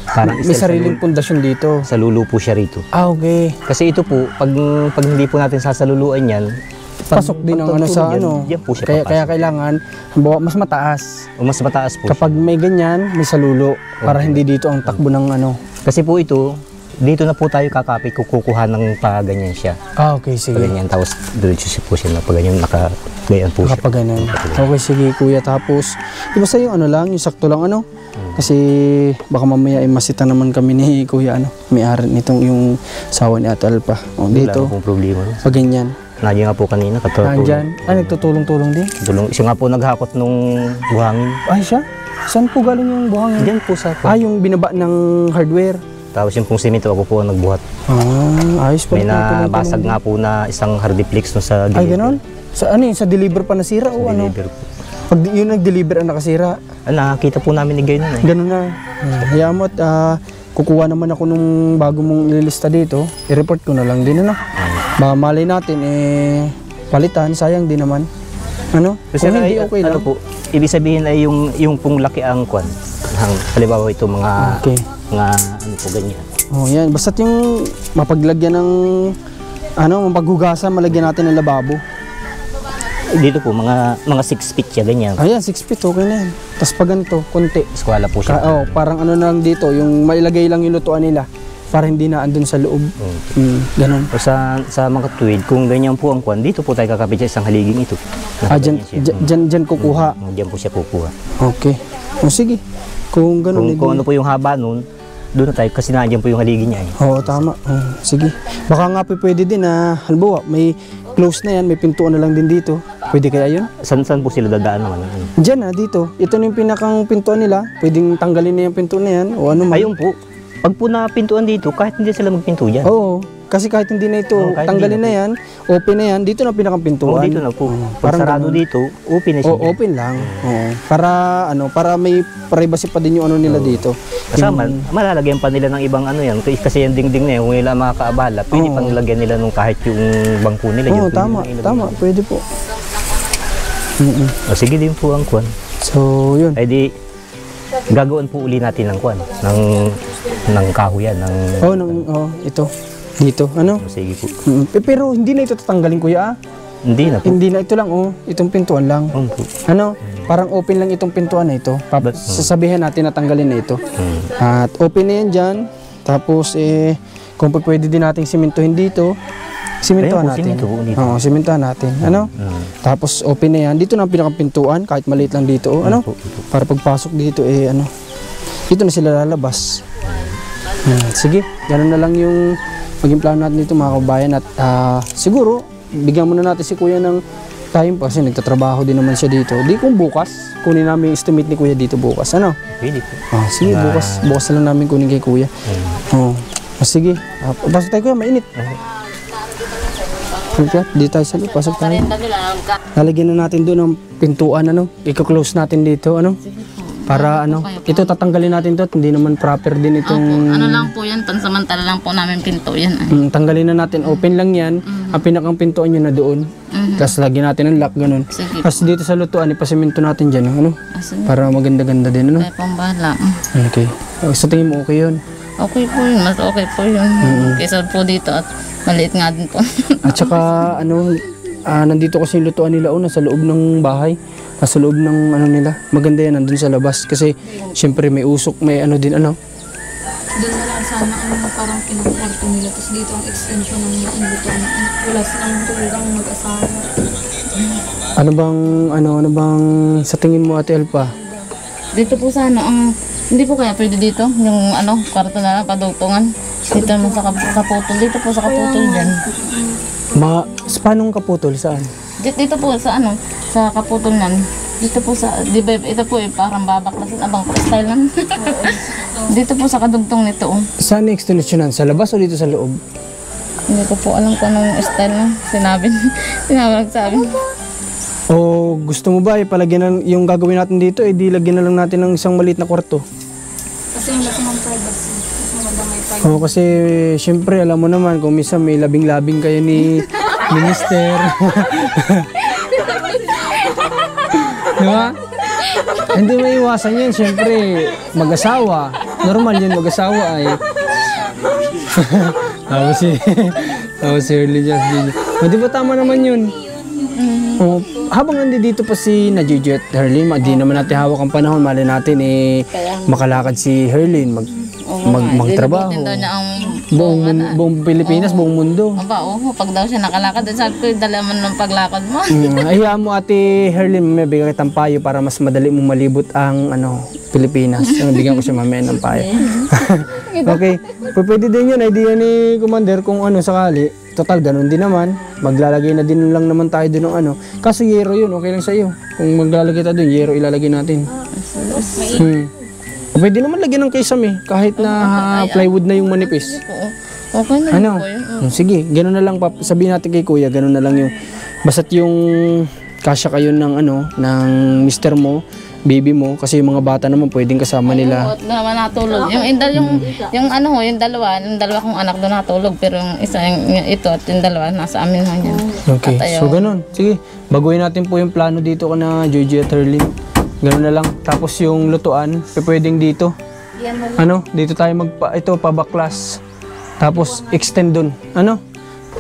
parang May sariling pundasyon dito. sa lulo po siya rito. Okay. Kasi ito po, pag hindi po natin sasaluluan yan, Pasok din ang ano sa ano. Diyan po siya Kaya kailangan mas mataas. o mas mataas po Kapag may ganyan, may salulo para hindi dito ang takbo ng ano. siya. Kasi po ito, dito na po tayo kakapit, kukuha ng paganyan siya. Okay, sige. Paganyan, tapos diretso siya po siya na paganyan, nakagayan po siya. Kapag ganun. Okay, sige kuya. Tapos, basta yung ano lang, yung sakto lang ano. Kasi baka mamaya ay masita naman kami ni kuya ano. May-ari nitong yung sawa ni Ate Alpa. O, Wala dito, pong problema. pag ganyan. Nandiyan nga po kanina, Nandyan. Nagtutulong-tulong din. Siya nga po naghakot nung buhangin. Ay, siya? Saan po galing yung buhangin? Diyan po sa Yung binaba ng hardware. Tapos yung pong simento, ako po ang nagbuhat. Ayos pa. May nabasag nga po na isang hardiplex no sa Ay, ganon? Sa ano yun? Sa deliver pa nasira o ano? deliver po. Pag yun nag-deliver ang nakasira, Nakakita po namin ni Gay nun eh. ganon na. Hayaan mo at kukuha naman ako nung bago mong ililista dito. I-report ko na lang din ano. Baka malay natin palitan, sayang din naman. Ano? Kasi Kung hindi okay ano lang. po, ibig sabihin ay yung pong laki ang kwan. Halimbawa ito mga Okay. ano po ganyan. Oh, yan. Basta't yung mapaglagyan ng mapaghugasan, malagyan natin ng lababo. Dito po mga 6 feet siya ganyan. Ayan, 6 feet, okay na yan. Tapos pag ganito, konti. Eskwela po siya. Parang ano na lang dito, yung mailagay lang yung lutuan nila para hindi na andun sa loob. Ganon. O sa mga tuwid, kung ganyan po ang kwan, dito po tayo kakapit sa isang haliging ito. Dyan kukuha. Diyan po siya kukuha. Okay. O sige. Kung ganon. Kung ano po yung haba nun, doon na tayo kasi nandiyan po yung haliging niya eh. Oo, tama. Sige. Baka nga pwede din na, halimbawa, may close na yan, may pintuan na lang din dito. Pwede kaya yun? Saan po sila dadaan naman? Diyan dito. Ito na yung pinakang pintuan nila. Pwedeng tanggalin na yung pintuan na yan o ano man. Ayun po. Pag po napintuan dito, kahit hindi sila magpinto dyan. Oo. Kasi kahit hindi na ito, kahit tanggalin hindi na yan, open na yan, dito na pinakapintuan. Dito na po. Parang Pag sarado ganun. dito, open na siya. Open lang. Oo. Para may privacy pa din yung ano nila dito. Kasama, malalagyan pa nila ng ibang ano yan. Kasi yung dingding na yan, kung nila makakaabala, pwede pang lagyan nila nung kahit yung bangko nila. Oo, yun, tama. pwede nila Tama, pwede po. Sige din po ang kwan. So, yun. Ay di, gagawin po uli natin ng kwan. Ng kahoy yan. Ito. Dito. Ano? Sige po. Pero hindi na ito tatanggalin, kuya. Hindi na po. Hindi na ito lang, itong pintuan lang. Po. Ano? Parang open lang itong pintuan na ito. Sasabihin natin na tanggalin na ito. At open na yan dyan. Tapos, kung pwede din nating simentohin dito, simentohan natin. Oo, simentohan natin. Ano? Tapos, open na yan. Dito na ang pinakapintuan, kahit maliit lang dito. Ano? Para pagpasok dito, ano? Dito na sila lalabas. Sige, ganun na lang yung maging plano natin dito, mga kabayan. At siguro, bigyan muna natin si kuya ng time pa kasi nagtatrabaho din naman siya dito. Di kung bukas, kunin namin yung estimate ni kuya dito bukas. Ano? Pwede po. Sige, bukas na lang namin kunin kay kuya. Sige. Pasok tayo kuya, mainit. Dito tayo sa loob, pasok tayo. Lalagyan na natin doon ang pintuan, ano? I-close natin dito, ano? Para ano, ito tatanggalin natin to, hindi naman proper din itong... Ano lang po yan, pansamantala lang po namin pinto yan. Tanggalin na natin, open lang yan, ang pinakang pintuan nyo na doon. Tapos lagyan natin ng lock, ganun. Tapos dito sa lutuan, ipasiminto natin dyan, ano? Para maganda-ganda din, ano? Kaya pang bahala. Okay. Sa tingin mo, okay yun? Okay po yun, mas okay po yun. Kaysa po dito at maliit nga din po. At saka, ano, nandito kasi yung lutuan nila, nasa loob ng bahay. Nasa loob ng ano nila. Maganda yan, nandun sa labas. Kasi, syempre, may usok, may ano din, ano. Doon na lang sana ang parang pinakwarto nila. Tapos dito ang extension ng lutuan. Wala silang tulang mag-asawa. Ano bang sa tingin mo, Ate Elpa? Dito po sana ang... Hindi po kaya pwede dito, yung ano, kwarto na lang, padugtungan. Dito naman sa kaputol. Dito po sa kaputol dyan. Paanong kaputol? Saan? Dito po sa ano, sa kaputol nan. Dito po sa, di ba, ito po parang babaklasin, abang style lang. Dito po sa kadugtong nito. Saan extensionan? Sa labas o dito sa loob? Hindi ko po alam kung anong style na sinabi. Nagsabi. O gusto mo ba ipalagyan yung gagawin natin dito, di lagyan na lang natin ng isang maliit na kwarto? Kasi wala silang privacy. Kasi madamay privacy. Oo, kasi syempre alam mo naman kung minsan may labing-labing kayo ni Minister. Di ba? Hindi may iwasan yan, syempre mag-asawa. Normal yun mag-asawa ay. Tapos si Early Just din. Di ba tama naman yun? Habang nandito pa si Najuju at Herlin, di naman natin hawak ang panahon, mali natin makalakad si Herlin, magtrabaho. Daw niya ang Buong Pilipinas, buong mundo. Pag daw siya nakalakad, sabi ko, dala man ng paglakad mo. Hayaan mo, Ate Herlin, may bigyan kitang payo para mas madali mong malibot ang Pilipinas. Bigyan ko siya mamaya ng payo. Okay, pwede din yun, idea ni Commander kung sakali. Total, ganun din naman. Maglalagay na din lang naman tayo doon ng Kaso yero yun, okay lang sa iyo. Kung maglalagay tayo doon, yero ilalagay natin. Pwede naman lagyan ng kisame, kahit na plywood na yung manipis. Okay na po yun. Sige, ganun na lang. Sabihin natin kay Kuya, ganun na lang yung... Basta't yung kasya kayo ng ng mister mo, baby mo, kasi yung mga bata naman pwedeng kasama nila. Oo, naman natulog. Yung dalawa kong anak doon natulog, pero yung isa, ito at yung dalawa, nasa amin lang yan. Okay, so ganun. Sige, baguhin natin po yung plano dito ka na Jojo at Herlin. Ganun na lang. Tapos yung lutuan, pwedeng dito. Dito tayo pabaklas. Tapos extend dun.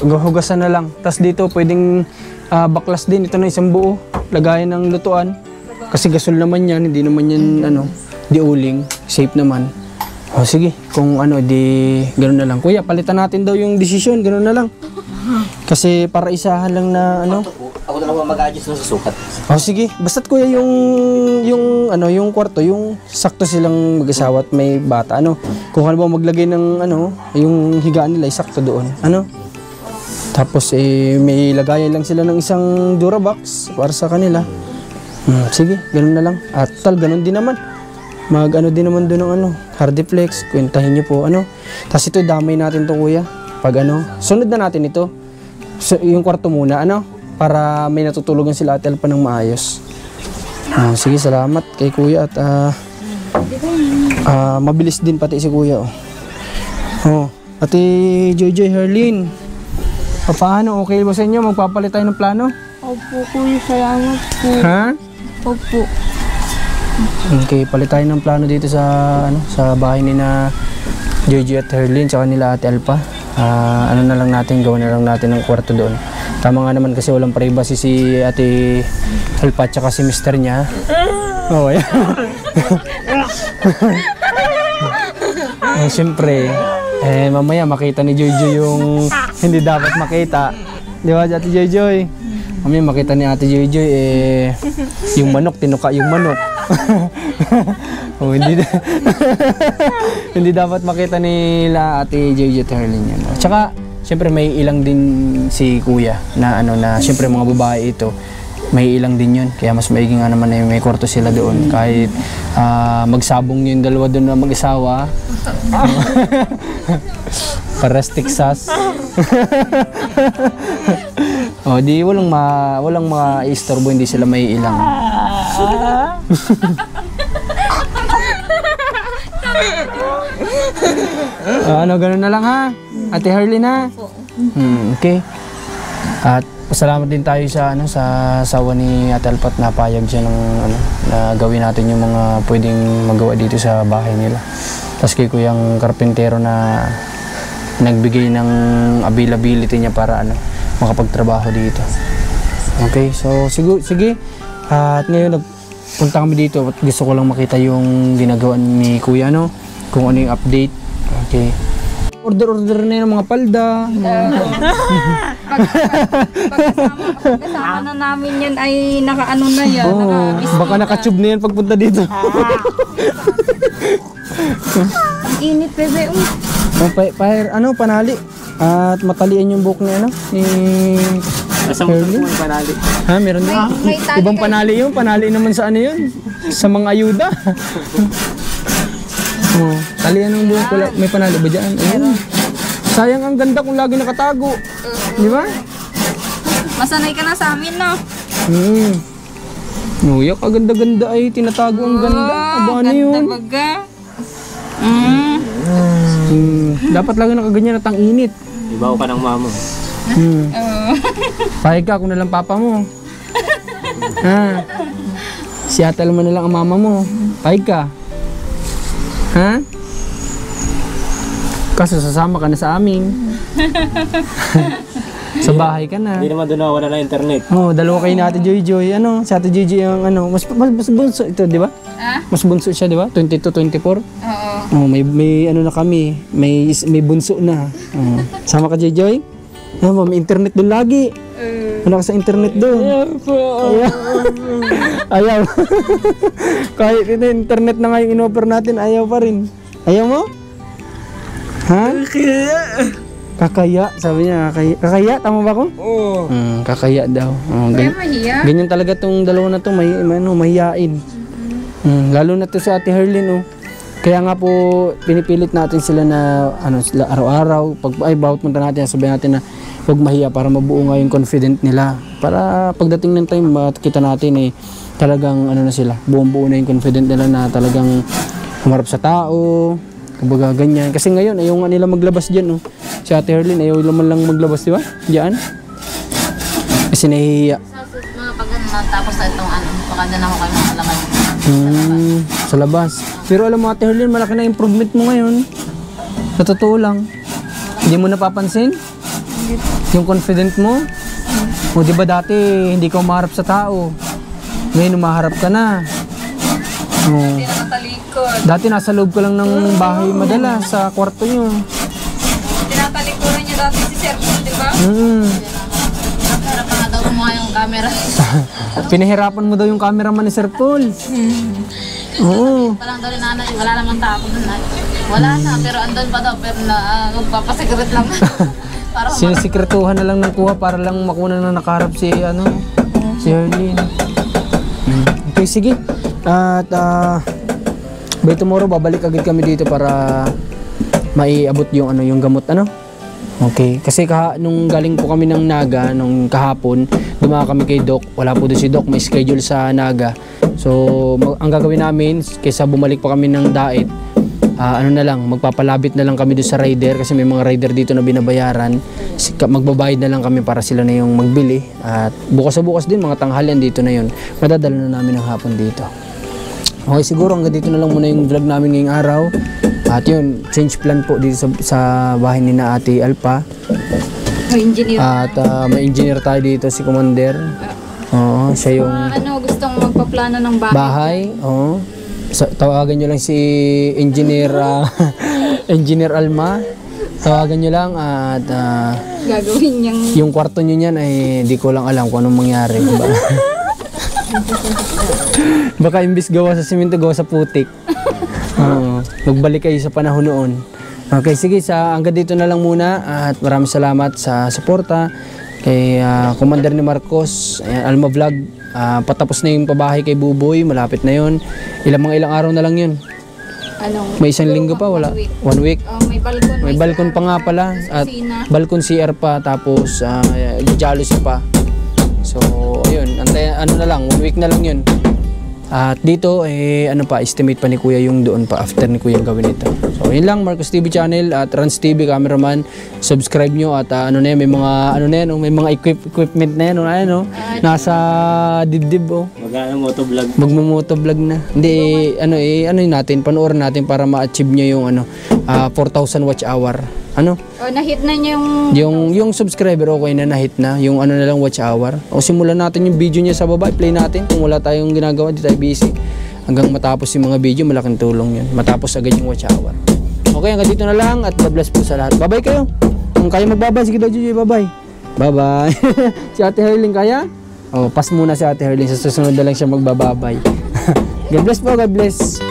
Hugasan na lang. Tapos dito pwedeng baklas din. Ito na isang buo. Lagayan ng lutuan. Kasi gasol naman yan, hindi naman yan di uling, safe naman. Sige, kung di gano'n na lang. Kuya, palitan natin daw yung desisyon, gano'n na lang. Kasi para isahan lang na Ako na lang mag-adjust sa sukat. Sige, basta't kuya yung kwarto, yung sakto silang mag-asawa at may bata, Kung halimbawa maglagay ng yung higaan nila, sakto doon, Tapos may lagayan lang sila ng isang Durabox para sa kanila. Sige, ganun na lang. At ganun din naman. Din naman doon ng Hardiflex. Kwentahin nyo po, Tapos ito, damay natin to kuya. pag ano, sunod na natin ito. So, yung kwarto muna, ano? Para may natutulugan sila Ate Alpa ng maayos. Sige, salamat kay Kuya at mabilis din pati si Kuya. Ate Joy Herlin, paano? Okay ba sa inyo? Magpapalit tayo ng plano? Opo, Kuya, salamat po. Ha? Opo. Okay, palit tayo ng plano dito sa sa bahay ni na Joy at Herlin tsaka nila Ate Alpa. Ano na lang natin, gawin na lang natin ng kwarto doon. Tama nga naman kasi walang privacy si Ate Alpa tsaka si mister niya. Ayan. Siyempre, mamaya makita ni Joy yung hindi dapat makita. Di ba, Ate Joy? Mamaya makita ni Ate Joy yung manok, tinuka yung manok. Hindi dapat makita nila Ate Joy at Herlin yan. Tsaka, siyempre may ilang din si Kuya na na siyempre mga babae ito. May ilang din yun. Kaya mas maigi nga naman na may kwarto sila doon. Kahit magsabong yung dalawa doon na mag-isawa. Paras Texas. Di walang mga istorbo, hindi sila may ilang. Ganun na lang ha. Ate Herlin ha. Okay. At pasalamat din tayo sa sa asawa ni Ate Alpa at napayag siya ng na gawin natin yung mga pwedeng magawa dito sa bahay nila. Tapos kay Kuyang Karpintero na nagbigay ng availability niya para makapagtrabaho dito. Okay, so sige. At ngayon nagpunta kami dito at gusto ko lang makita yung ginagawa ni Kuya kung ano yung update. Okay. Order na yung mga palda. Pagkasama na namin yan ay naka-ano na yan. Baka naka-tube na yan pagpunta dito. Ang init, bebe. Panali. At matalian yung buhok ni Herlin. Panali. Ha, meron din. Ibang panali yun. Panali naman sa yun? Sa mga ayuda. Talian ng buhok. May panali ba dyan? Ayun. Sayang ang ganda kung lagi nakatago. Di ba? Masanay ka na sa amin, no? Nuyak, ganda-ganda ay tinatago ang ganda. Aba, ano yun? Ganda baga. Dapat lagi nakaganyan at ang init. Ibaw ka ng mama. Pahig ka kung nalang papa mo. Ha? Si Ate Alma na lang ang mama mo. Pahig ka. Ha? Kaso sasama ka na sa amin. Sa bahay ka na. Hindi naman doon wala na internet. Dalawa kayo na Ate Joy. Si Ate Joy ang mas bunso ito, di ba? Mas bunso siya, di ba? 22, 24. Oo. May na kami. May bunso na. Sama ka, Joy? May internet doon lagi. Wala ka sa internet doon. Ayaw. Kahit internet na nga yung in-offer natin, ayaw pa rin. Ayaw mo? Ha? Kakaya. Sabi niya, kakaya. Tama ba ako? Oo. Kakaya daw. Ganyan talaga tong dalawa na to, mahiyain. Lalo na to sa Ate Herlin, Kaya nga po, pinipilit natin sila na sila araw-araw. Bawat punta natin, sabihin natin na huwag mahiya para mabuo nga yung confident nila. Para pagdating ng time, makita natin talagang na sila. Buong-buo na yung confident nila na talagang humarap sa tao. Kumbaga ganyan. Kasi ngayon, ayaw nga nila maglabas dyan. Si Ate Herlin, ayaw naman lang maglabas, di ba? Diyan. Kasi nahihiya. Mga pag natapos na itong baka din ako kayo makalakad. Sa labas. Pero alam mo Ate Herlin, malaki na improvement mo ngayon. Sa totoo lang. Hindi mo napapansin? Yung confident mo? O di ba dati hindi ka umaharap sa tao? Ngayon umaharap ka na. Hindi na matalikod. Dati nasa loob ka lang ng bahay madala sa kwarto nyo. Tinatalikuran niya dati si Sir, di ba? Para pa nga daw mo yung camera. Pinahirapan mo daw yung cameraman ni Sir Paul. Oo. Parang daw ni nanay, wala namang tao doon. Wala na, pero andun pa daw. Pero magpapasigret lang. Sinisikretuhan na lang ng kuha para lang makuna na nakaharap si Herlin. Okay, sige. At by tomorrow babalik agad kami dito para maiabot yung yung gamot Okay, kasi nung galing po kami ng Naga, nung kahapon, dumaan kami kay Doc. Wala po doon si Doc, may schedule sa Naga. So, ang gagawin namin, kaysa bumalik pa kami ng Dait, magpapalabit na lang kami doon sa rider kasi may mga rider dito na binabayaran. Magbabayad na lang kami para sila na yung magbili. At bukas sa bukas din, mga tanghalian dito na yun. Madadala na namin ng hapon dito. Okay, siguro hanggang dito na lang muna yung vlog namin ngayong araw. At yun, change plan po dito sa bahay ni na Ate Alpa. Engineer. At may engineer tayo dito, si Commander. Oo, siya yung Gustong magpaplano ng bahay. Oo. Tawagan nyo lang si Engineer Engineer Alma. Tawagan nyo lang at Gagawin niyang... yung kwarto nyo niyan ay di ko lang alam kung anong mangyari. Baka imbis gawa sa simento, gawa sa putik. Magbalik kayo sa panahon noon. Okay, sige, hanggang dito na lang muna at maraming salamat sa suporta kay Commander ni Marcos. Ayan, Alma Vlog. Patapos na yung pabahay kay Buboy, malapit na yun. Ilang araw na lang yun. May isang linggo pa, wala. 1 week. May balkon pa nga pala. At balkon CR pa, tapos jalousie pa. So, ayun. Ano na lang, 1 week na lang yun. At dito, estimate pa ni Kuya yung doon pa after ni Kuya gawin ito. So, yun lang, Marcos TV channel at Rans TV cameraman. Subscribe nyo at may mga, may mga equipment na yan, nasa dibdib, Motovlog. Magmo-motovlog na. Hindi, natin, panoorin natin para ma-achieve nyo yung 4,000 watch hour. na-hit na niya Yung subscriber, okay na, na-hit na. Yung na lang watch hour. O simulan natin yung video niya sa baba, play natin. Kung wala tayong ginagawa, di tayo busy. Hanggang matapos yung mga video, malaking tulong yun. Matapos agad yung watch hour. Okay, hanggang dito na lang at God bless po sa lahat. Bye-bye kayo. Kung kayo magbabay, sige daw, Juju, bye-bye. Bye-bye. Si Ate Herling kaya? Pass muna si Ate Herling. Sa susunod na lang siya magbababay. God bless po, God bless.